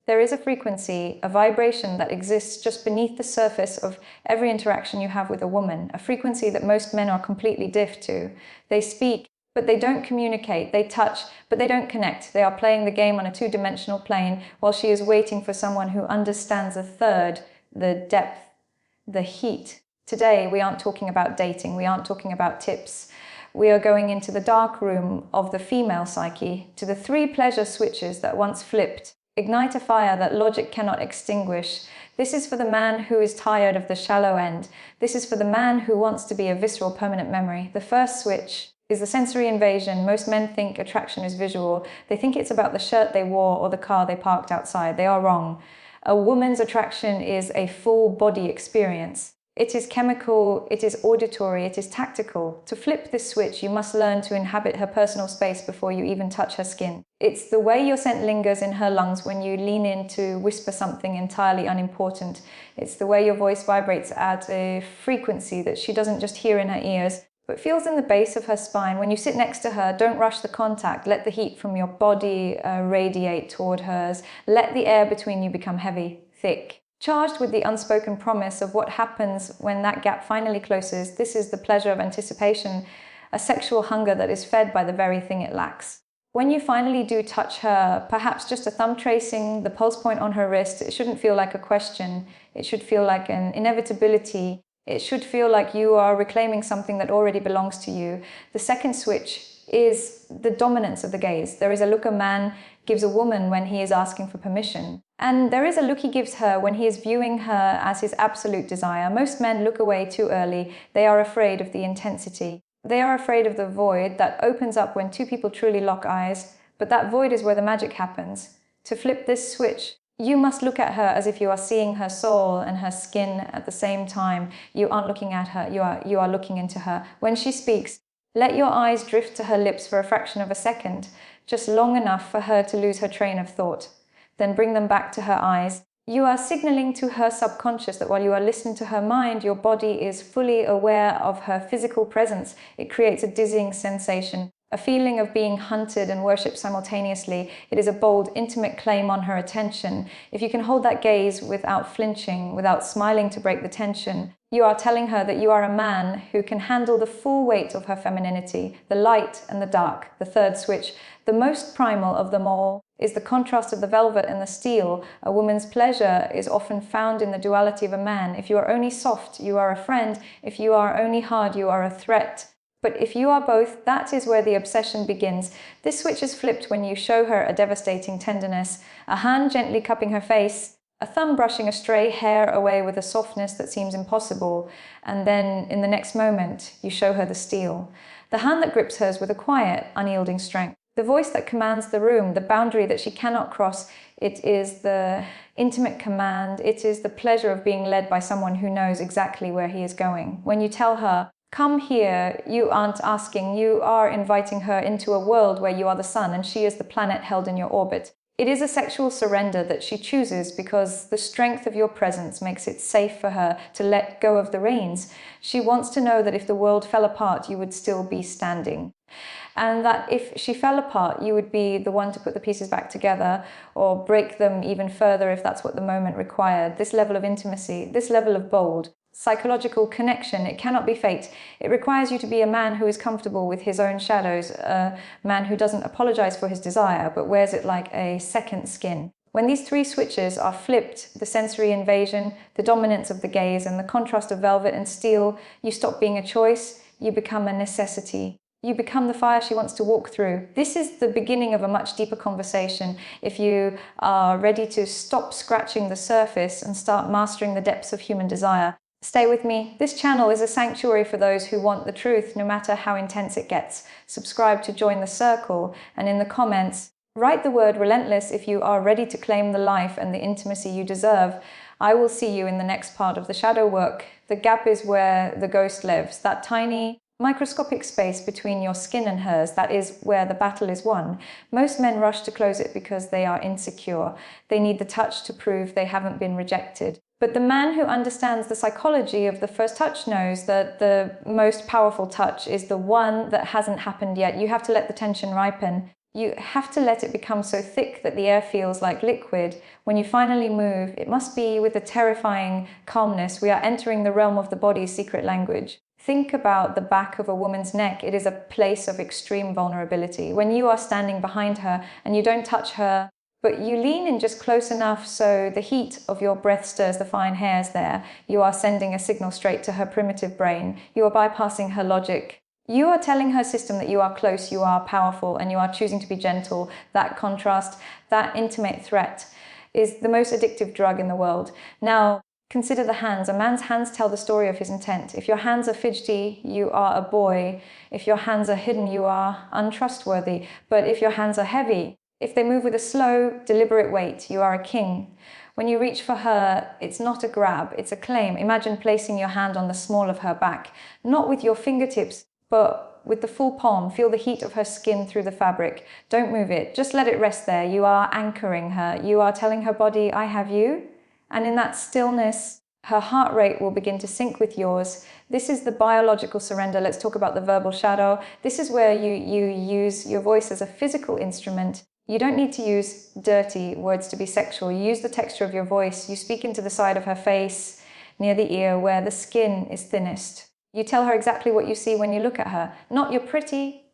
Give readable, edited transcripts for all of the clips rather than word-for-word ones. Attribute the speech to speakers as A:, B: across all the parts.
A: There is a frequency, a vibration that exists just beneath the surface of every interaction you have with a woman, a frequency that most men are completely deaf to. They speak, but they don't communicate. They touch, but they don't connect. They are playing the game on a two-dimensional plane while she is waiting for someone who understands a third, the depth, the heat. Today, we aren't talking about dating. We aren't talking about tips. We are going into the dark room of the female psyche, to the 3 pleasure switches that once flipped. Ignite a fire that logic cannot extinguish. This is for the man who is tired of the shallow end. This is for the man who wants to be a visceral permanent memory. The first switch is the sensory invasion. Most men think attraction is visual. They think it's about the shirt they wore or the car they parked outside. They are wrong. A woman's attraction is a full body experience. It is chemical, it is auditory, it is tactical. To flip this switch, you must learn to inhabit her personal space before you even touch her skin. It's the way your scent lingers in her lungs when you lean in to whisper something entirely unimportant. It's the way your voice vibrates at a frequency that she doesn't just hear in her ears, but feels in the base of her spine. When you sit next to her, don't rush the contact. Let the heat from your body radiate toward hers. Let the air between you become heavy, thick. Charged with the unspoken promise of what happens when that gap finally closes. This is the pleasure of anticipation, a sexual hunger that is fed by the very thing it lacks. When you finally do touch her, perhaps just a thumb tracing the pulse point on her wrist, it shouldn't feel like a question. It should feel like an inevitability. It should feel like you are reclaiming something that already belongs to you. The second switch is the dominance of the gaze. There is a look a man gives a woman when he is asking for permission. And there is a look he gives her when he is viewing her as his absolute desire. Most men look away too early. They are afraid of the intensity. They are afraid of the void that opens up when 2 people truly lock eyes. But that void is where the magic happens. To flip this switch, you must look at her as if you are seeing her soul and her skin at the same time. You aren't looking at her, you are looking into her. When she speaks, let your eyes drift to her lips for a fraction of a second, just long enough for her to lose her train of thought. Then bring them back to her eyes. You are signaling to her subconscious that while you are listening to her mind, your body is fully aware of her physical presence. It creates a dizzying sensation, a feeling of being hunted and worshipped simultaneously. It is a bold, intimate claim on her attention. If you can hold that gaze without flinching, without smiling to break the tension, you are telling her that you are a man who can handle the full weight of her femininity, the light and the dark. The third switch, the most primal of them all, is the contrast of the velvet and the steel. A woman's pleasure is often found in the duality of a man. If you are only soft, you are a friend. If you are only hard, you are a threat. But if you are both, that is where the obsession begins. This switch is flipped when you show her a devastating tenderness, a hand gently cupping her face, a thumb brushing a stray hair away with a softness that seems impossible, and then, in the next moment, you show her the steel. The hand that grips hers with a quiet, unyielding strength. The voice that commands the room, the boundary that she cannot cross. It is the intimate command. It is the pleasure of being led by someone who knows exactly where he is going. When you tell her, come here, you aren't asking, you are inviting her into a world where you are the sun and she is the planet held in your orbit. It is a sexual surrender that she chooses because the strength of your presence makes it safe for her to let go of the reins. She wants to know that if the world fell apart, you would still be standing. And that if she fell apart, you would be the one to put the pieces back together or break them even further if that's what the moment required. This level of intimacy, this level of bold, psychological connection, it cannot be fate. It requires you to be a man who is comfortable with his own shadows, a man who doesn't apologize for his desire, but wears it like a second skin. When these 3 switches are flipped, the sensory invasion, the dominance of the gaze, and the contrast of velvet and steel, you stop being a choice, you become a necessity. You become the fire she wants to walk through. This is the beginning of a much deeper conversation. If you are ready to stop scratching the surface and start mastering the depths of human desire, stay with me. This channel is a sanctuary for those who want the truth, no matter how intense it gets. Subscribe to join the circle, and in the comments, write the word relentless if you are ready to claim the life and the intimacy you deserve. I will see you in the next part of the shadow work. The gap is where the ghost lives, that tiny, microscopic space between your skin and hers. That is where the battle is won. Most men rush to close it because they are insecure. They need the touch to prove they haven't been rejected. But the man who understands the psychology of the first touch knows that the most powerful touch is the one that hasn't happened yet. You have to let the tension ripen. You have to let it become so thick that the air feels like liquid. When you finally move, it must be with a terrifying calmness. We are entering the realm of the body's secret language. Think about the back of a woman's neck. It is a place of extreme vulnerability. When you are standing behind her and you don't touch her, but you lean in just close enough so the heat of your breath stirs the fine hairs there, you are sending a signal straight to her primitive brain. You are bypassing her logic. You are telling her system that you are close, you are powerful, and you are choosing to be gentle. That contrast, that intimate threat, is the most addictive drug in the world. Now, consider the hands. A man's hands tell the story of his intent. If your hands are fidgety, you are a boy. If your hands are hidden, you are untrustworthy. But if your hands are heavy, if they move with a slow, deliberate weight, you are a king. When you reach for her, it's not a grab, it's a claim. Imagine placing your hand on the small of her back, not with your fingertips, but with the full palm. Feel the heat of her skin through the fabric. Don't move it, just let it rest there. You are anchoring her. You are telling her body, I have you. And in that stillness, her heart rate will begin to sync with yours. This is the biological surrender. Let's talk about the verbal shadow. This is where you use your voice as a physical instrument. You don't need to use dirty words to be sexual. You use the texture of your voice. You speak into the side of her face, near the ear, where the skin is thinnest. You tell her exactly what you see when you look at her. Not you're pretty.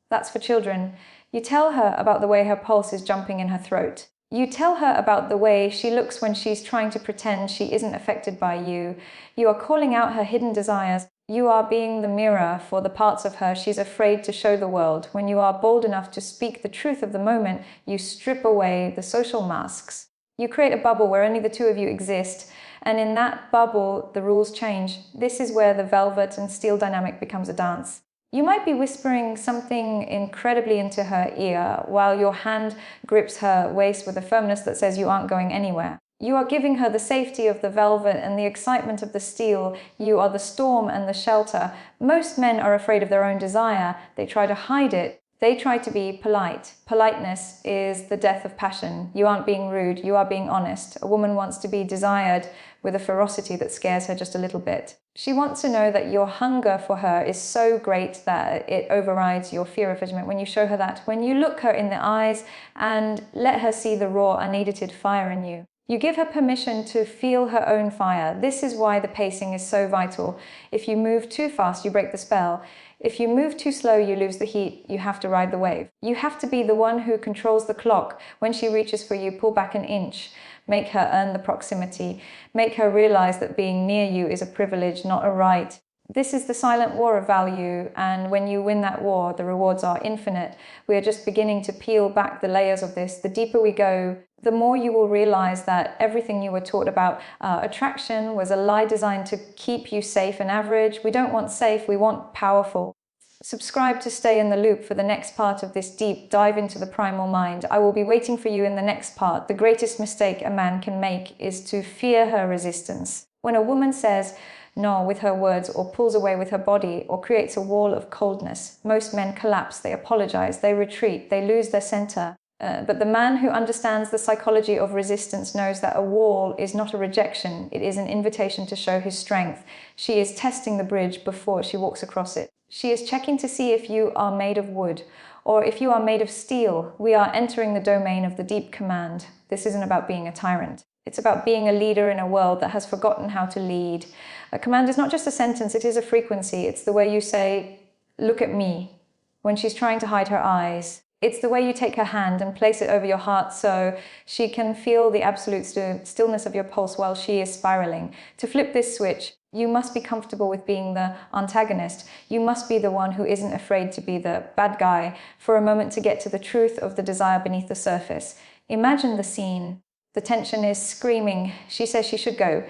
A: That's for children. You tell her about the way her pulse is jumping in her throat. You tell her about the way she looks when she's trying to pretend she isn't affected by you. You are calling out her hidden desires. You are being the mirror for the parts of her she's afraid to show the world. When you are bold enough to speak the truth of the moment, you strip away the social masks. You create a bubble where only the two of you exist, and in that bubble, the rules change. This is where the velvet and steel dynamic becomes a dance. You might be whispering something incredibly into her ear while your hand grips her waist with a firmness that says you aren't going anywhere. You are giving her the safety of the velvet and the excitement of the steel. You are the storm and the shelter. Most men are afraid of their own desire. They try to hide it. They try to be polite. Politeness is the death of passion. You aren't being rude, you are being honest. A woman wants to be desired with a ferocity that scares her just a little bit. She wants to know that your hunger for her is so great that it overrides your fear of judgment. When you show her that, when you look her in the eyes and let her see the raw, unedited fire in you, you give her permission to feel her own fire. This is why the pacing is so vital. If you move too fast, you break the spell. If you move too slow, you lose the heat. You have to ride the wave. You have to be the one who controls the clock. When she reaches for you, pull back an inch. Make her earn the proximity. Make her realize that being near you is a privilege, not a right. This is the silent war of value, and when you win that war, the rewards are infinite. We are just beginning to peel back the layers of this. The deeper we go, the more you will realize that everything you were taught about attraction was a lie designed to keep you safe and average. We don't want safe, we want powerful. Subscribe to stay in the loop for the next part of this deep dive into the primal mind. I will be waiting for you in the next part. The greatest mistake a man can make is to fear her resistance. When a woman says no with her words, or pulls away with her body, or creates a wall of coldness, most men collapse, they apologize, they retreat, they lose their center. But the man who understands the psychology of resistance knows that a wall is not a rejection, it is an invitation to show his strength. She is testing the bridge before she walks across it. She is checking to see if you are made of wood, or if you are made of steel. We are entering the domain of the deep command. This isn't about being a tyrant. It's about being a leader in a world that has forgotten how to lead. A command is not just a sentence, it is a frequency. It's the way you say, look at me, when she's trying to hide her eyes. It's the way you take her hand and place it over your heart so she can feel the absolute stillness of your pulse while she is spiraling. To flip this switch, you must be comfortable with being the antagonist. You must be the one who isn't afraid to be the bad guy for a moment to get to the truth of the desire beneath the surface. Imagine the scene. The tension is screaming. She says she should go.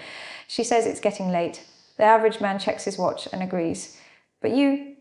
A: She says it's getting late. The average man checks his watch and agrees. But you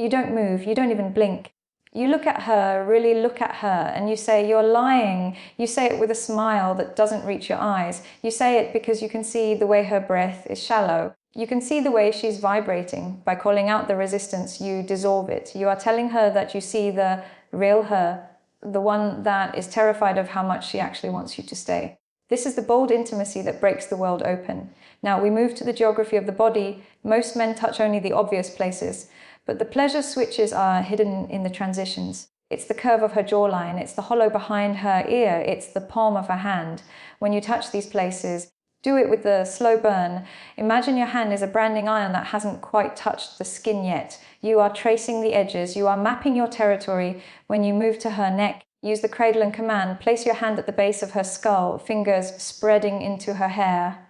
A: don't move. You don't even blink. You look at her, really look at her, and you say, you're lying. You say it with a smile that doesn't reach your eyes. You say it because you can see the way her breath is shallow. You can see the way she's vibrating. By calling out the resistance, you dissolve it. You are telling her that you see the real her, the one that is terrified of how much she actually wants you to stay. This is the bold intimacy that breaks the world open. Now we move to the geography of the body. Most men touch only the obvious places, but the pleasure switches are hidden in the transitions. It's the curve of her jawline, it's the hollow behind her ear, it's the palm of her hand. When you touch these places, do it with the slow burn. Imagine your hand is a branding iron that hasn't quite touched the skin yet. You are tracing the edges, you are mapping your territory. When you move to her neck, use the cradle and command. Place your hand at the base of her skull, fingers spreading into her hair.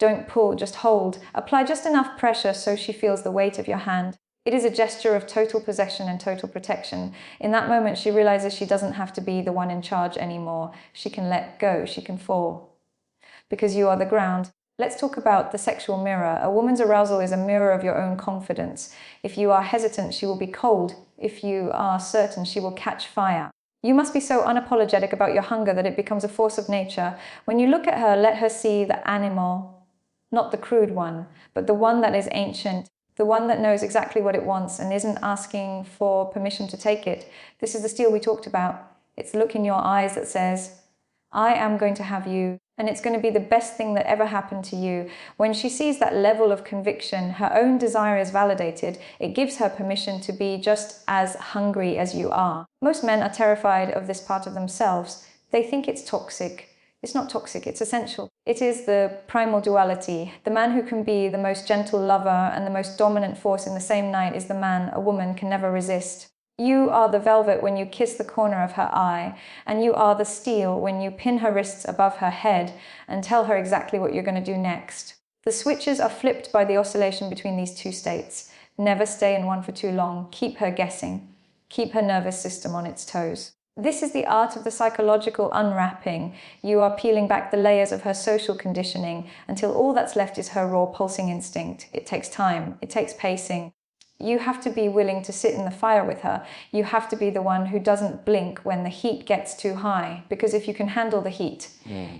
A: Don't pull, just hold. Apply just enough pressure so she feels the weight of your hand. It is a gesture of total possession and total protection. In that moment, she realizes she doesn't have to be the one in charge anymore. She can let go, she can fall. Because you are the ground. Let's talk about the sexual mirror. A woman's arousal is a mirror of your own confidence. If you are hesitant, she will be cold. If you are certain, she will catch fire. You must be so unapologetic about your hunger that it becomes a force of nature. When you look at her, let her see the animal, not the crude one, but the one that is ancient, the one that knows exactly what it wants and isn't asking for permission to take it. This is the steel we talked about. It's the look in your eyes that says, I am going to have you, and it's going to be the best thing that ever happened to you. When she sees that level of conviction, her own desire is validated, it gives her permission to be just as hungry as you are. Most men are terrified of this part of themselves. They think it's toxic. It's not toxic, it's essential. It is the primal duality. The man who can be the most gentle lover and the most dominant force in the same night is the man a woman can never resist. You are the velvet when you kiss the corner of her eye, and you are the steel when you pin her wrists above her head and tell her exactly what you're going to do next. The switches are flipped by the oscillation between these two states. Never stay in one for too long. Keep her guessing. Keep her nervous system on its toes. This is the art of the psychological unwrapping. You are peeling back the layers of her social conditioning until all that's left is her raw pulsing instinct. It takes time. It takes pacing. You have to be willing to sit in the fire with her. You have to be the one who doesn't blink when the heat gets too high, because if you can handle the heat,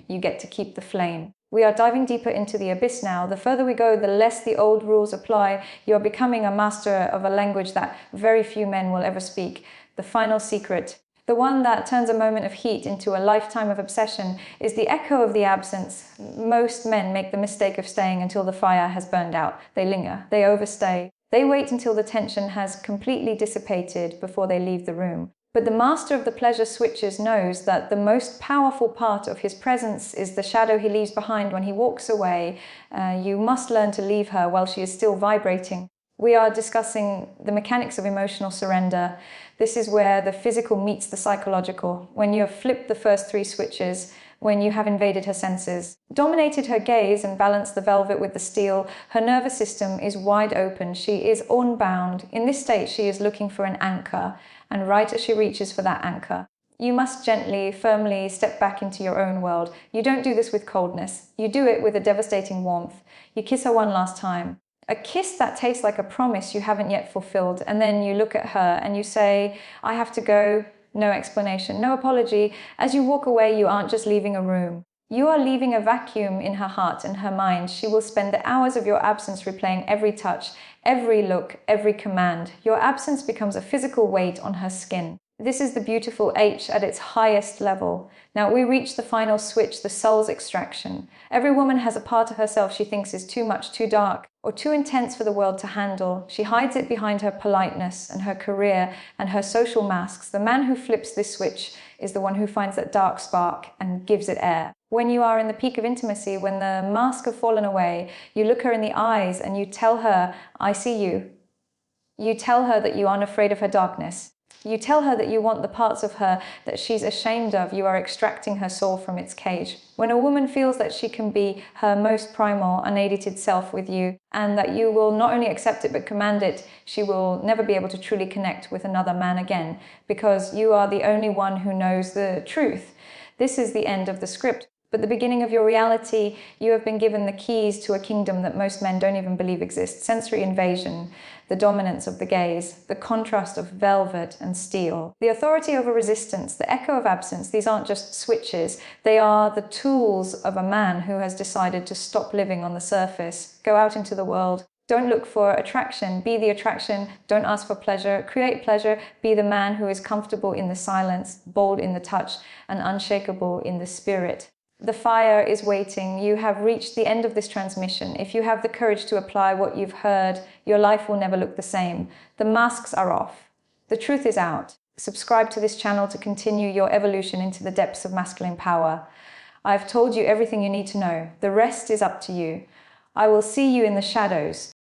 A: you get to keep the flame. We are diving deeper into the abyss now. The further we go, the less the old rules apply. You're becoming a master of a language that very few men will ever speak. The final secret, the one that turns a moment of heat into a lifetime of obsession, is the echo of the absence. Most men make the mistake of staying until the fire has burned out. They linger, they overstay. They wait until the tension has completely dissipated before they leave the room. But the master of the pleasure switches knows that the most powerful part of his presence is the shadow he leaves behind when he walks away. You must learn to leave her while she is still vibrating. We are discussing the mechanics of emotional surrender. This is where the physical meets the psychological. When you have flipped the first three switches, when you have invaded her senses, dominated her gaze and balanced the velvet with the steel, her nervous system is wide open. She is unbound. In this state, she is looking for an anchor, and right as she reaches for that anchor, you must gently, firmly step back into your own world. You don't do this with coldness. You do it with a devastating warmth. You kiss her one last time. A kiss that tastes like a promise you haven't yet fulfilled, and then you look at her and you say, I have to go. No explanation, no apology. As you walk away, you aren't just leaving a room. You are leaving a vacuum in her heart and her mind. She will spend the hours of your absence replaying every touch, every look, every command. Your absence becomes a physical weight on her skin. This is the beautiful H at its highest level. Now we reach the final switch, the soul's extraction. Every woman has a part of herself she thinks is too much, too dark, or too intense for the world to handle. She hides it behind her politeness and her career and her social masks. The man who flips this switch is the one who finds that dark spark and gives it air. When you are in the peak of intimacy, when the mask have fallen away, you look her in the eyes and you tell her, I see you. You tell her that you aren't afraid of her darkness. You tell her that you want the parts of her that she's ashamed of. You are extracting her soul from its cage. When a woman feels that she can be her most primal, unedited self with you, and that you will not only accept it but command it, she will never be able to truly connect with another man again, because you are the only one who knows the truth. This is the end of the script. But the beginning of your reality, you have been given the keys to a kingdom that most men don't even believe exists. Sensory invasion, the dominance of the gaze, the contrast of velvet and steel, the authority over resistance, the echo of absence. These aren't just switches. They are the tools of a man who has decided to stop living on the surface, go out into the world. Don't look for attraction, be the attraction. Don't ask for pleasure, create pleasure. Be the man who is comfortable in the silence, bold in the touch, and unshakable in the spirit. The fire is waiting. You have reached the end of this transmission. If you have the courage to apply what you've heard, your life will never look the same. The masks are off. The truth is out. Subscribe to this channel to continue your evolution into the depths of masculine power. I've told you everything you need to know. The rest is up to you. I will see you in the shadows.